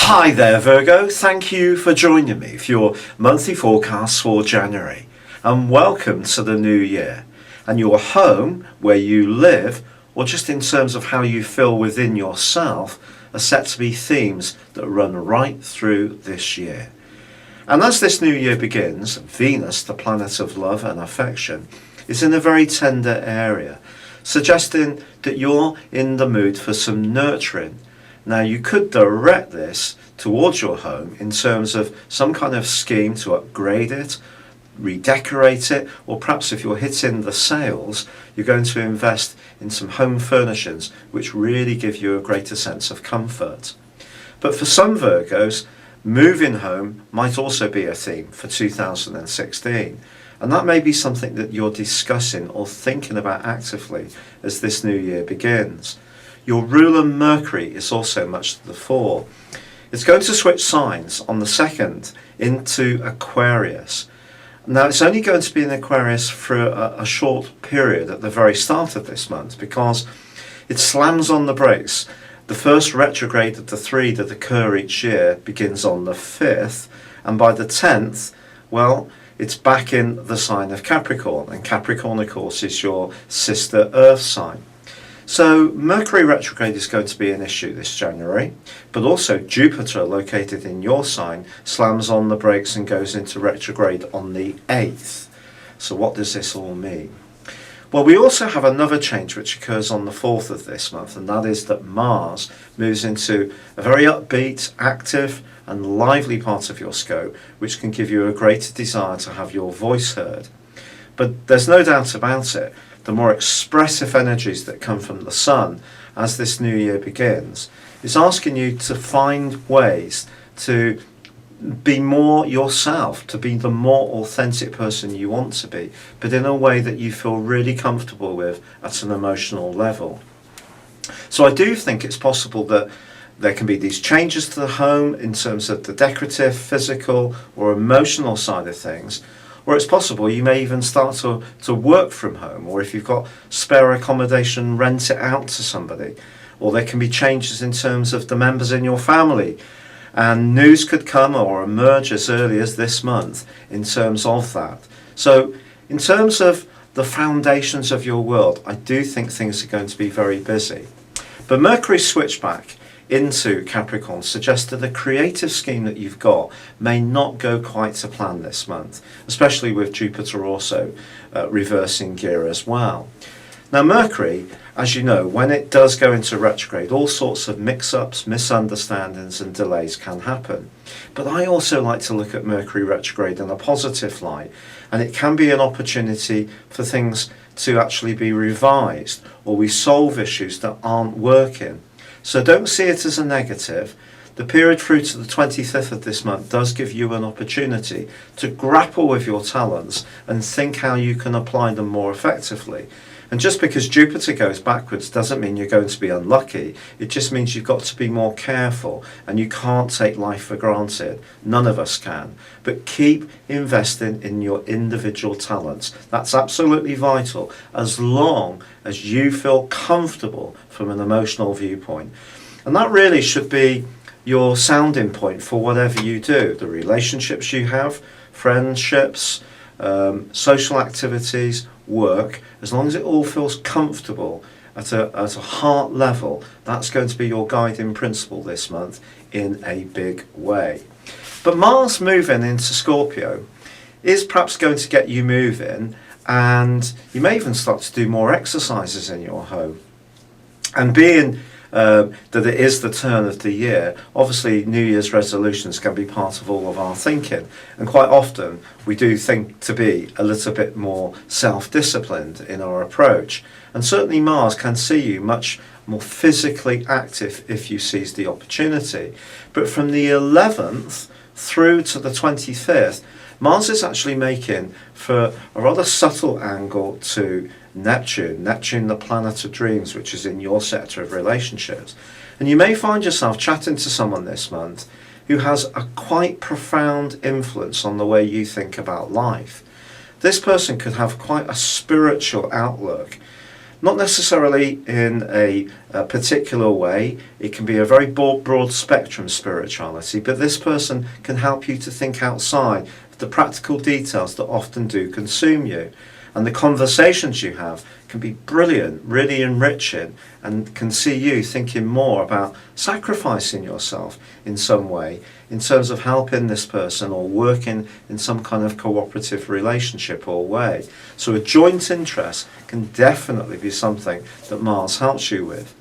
Hi there Virgo, thank you for joining me for your monthly forecast for January, and welcome to the new year. And your home, where you live, or just in terms of how you feel within yourself, are set to be themes that run right through this year. And as this new year begins, Venus, the planet of love and affection, is in a very tender area, suggesting that you're in the mood for some nurturing. Now you could direct this towards your home in terms of some kind of scheme to upgrade it, redecorate it, or perhaps if you're hitting the sales, you're going to invest in some home furnishings which really give you a greater sense of comfort. But for some Virgos, moving home might also be a theme for 2016. And that may be something that you're discussing or thinking about actively as this new year begins. Your ruler Mercury is also much to the fore. It's going to switch signs on the 2nd into Aquarius. Now it's only going to be in Aquarius for a short period at the very start of this month, because it slams on the brakes. The first retrograde of the 3 that occur each year begins on the 5th, and by the 10th, well, it's back in the sign of Capricorn, and Capricorn of course is your sister Earth sign. So Mercury retrograde is going to be an issue this January, but also Jupiter, located in your sign, slams on the brakes and goes into retrograde on the 8th. So what does this all mean? Well, we also have another change which occurs on the 4th of this month, and that is that Mars moves into a very upbeat, active and lively part of your scope, which can give you a greater desire to have your voice heard. But there's no doubt about it, the more expressive energies that come from the Sun as this new year begins is asking you to find ways to be more yourself, to be the more authentic person you want to be, but in a way that you feel really comfortable with at an emotional level. So I do think it's possible that there can be these changes to the home in terms of the decorative, physical or emotional side of things. Or it's possible you may even start to work from home, or if you've got spare accommodation, rent it out to somebody. Or there can be changes in terms of the members in your family. And news could come or emerge as early as this month in terms of that. So in terms of the foundations of your world, I do think things are going to be very busy. But Mercury's switchback into Capricorn suggests that the creative scheme that you've got may not go quite to plan this month, especially with Jupiter also reversing gear as well. Now Mercury, as you know, when it does go into retrograde, all sorts of mix-ups, misunderstandings and delays can happen. But I also like to look at Mercury retrograde in a positive light, and it can be an opportunity for things to actually be revised, or we solve issues that aren't working. So don't see it as a negative. The period through to the 25th of this month does give you an opportunity to grapple with your talents and think how you can apply them more effectively. And just because Jupiter goes backwards doesn't mean you're going to be unlucky. It just means you've got to be more careful, and you can't take life for granted. None of us can. But keep investing in your individual talents. That's absolutely vital, as long as you feel comfortable from an emotional viewpoint. And that really should be your sounding point for whatever you do. The relationships you have, friendships, social activities, work, as long as it all feels comfortable at a heart level, that's going to be your guiding principle this month in a big way. But Mars moving into Scorpio is perhaps going to get you moving, and you may even start to do more exercises in your home. And being that it is the turn of the year, obviously New Year's resolutions can be part of all of our thinking, and quite often we do think to be a little bit more self-disciplined in our approach, and certainly Mars can see you much more physically active if you seize the opportunity. But from the 11th through to the 25th, Mars is actually making for a rather subtle angle to Neptune, the planet of dreams, which is in your sector of relationships. And you may find yourself chatting to someone this month who has a quite profound influence on the way you think about life. This person could have quite a spiritual outlook, Not necessarily in a particular way. It can be a very broad spectrum spirituality, but this person can help you to think outside of the practical details that often do consume you. And the conversations you have can be brilliant, really enriching, and can see you thinking more about sacrificing yourself in some way in terms of helping this person or working in some kind of cooperative relationship or way. So a joint interest can definitely be something that Mars helps you with.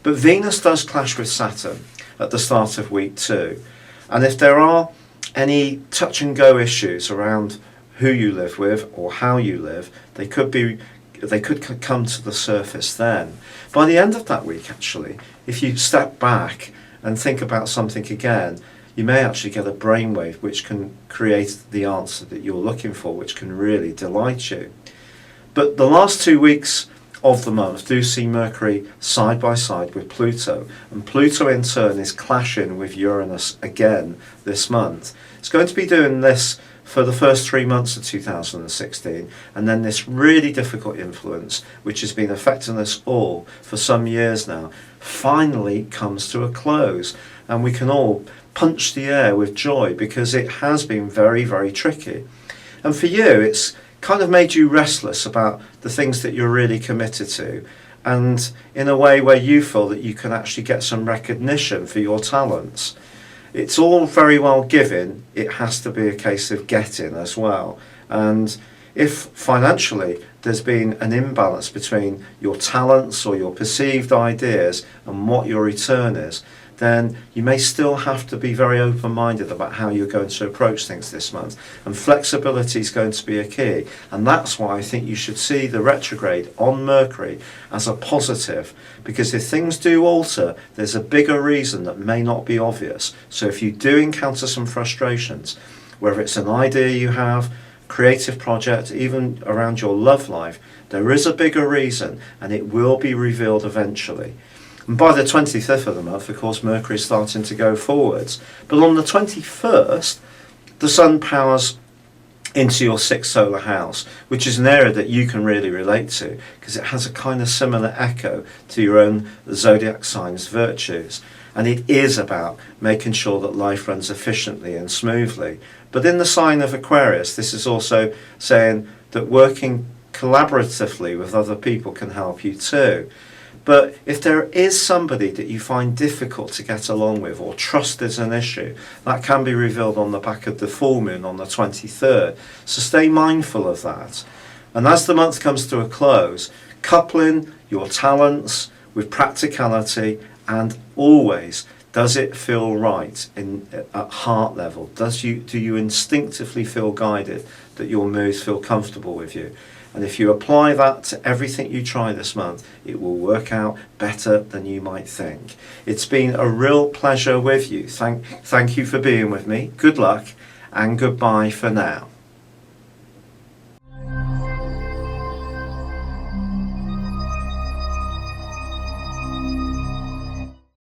But Venus does clash with Saturn at the start of week 2. And if there are any touch and go issues around who you live with or how you live, they could come to the surface then. By the end of that week, actually, if you step back and think about something again, you may actually get a brainwave which can create the answer that you're looking for, which can really delight you. But the last 2 weeks of the month do see Mercury side by side with Pluto, and Pluto in turn is clashing with Uranus again this month. It's going to be doing this for the first 3 months of 2016, and then this really difficult influence, which has been affecting us all for some years now, finally comes to a close, and we can all punch the air with joy because it has been very, very tricky. And for you, it's kind of made you restless about the things that you're really committed to, and in a way where you feel that you can actually get some recognition for your talents. It's all very well giving, it has to be a case of getting as well. And if financially there's been an imbalance between your talents or your perceived ideas and what your return is, then you may still have to be very open-minded about how you're going to approach things this month. And flexibility is going to be a key. And that's why I think you should see the retrograde on Mercury as a positive. Because if things do alter, there's a bigger reason that may not be obvious. So if you do encounter some frustrations, whether it's an idea you have, creative project, even around your love life, there is a bigger reason, and it will be revealed eventually. And by the 25th of the month, of course, Mercury is starting to go forwards. But on the 21st, the Sun powers into your 6th solar house, which is an area that you can really relate to because it has a kind of similar echo to your own zodiac sign's virtues. And it is about making sure that life runs efficiently and smoothly. But in the sign of Aquarius, this is also saying that working collaboratively with other people can help you too. But if there is somebody that you find difficult to get along with or trust is an issue, that can be revealed on the back of the full moon on the 23rd. So stay mindful of that. And as the month comes to a close, coupling your talents with practicality, and always, does it feel right at heart level? Do you instinctively feel guided, that your moods feel comfortable with you? And if you apply that to everything you try this month, it will work out better than you might think. It's been a real pleasure with you. Thank you for being with me. Good luck and goodbye for now.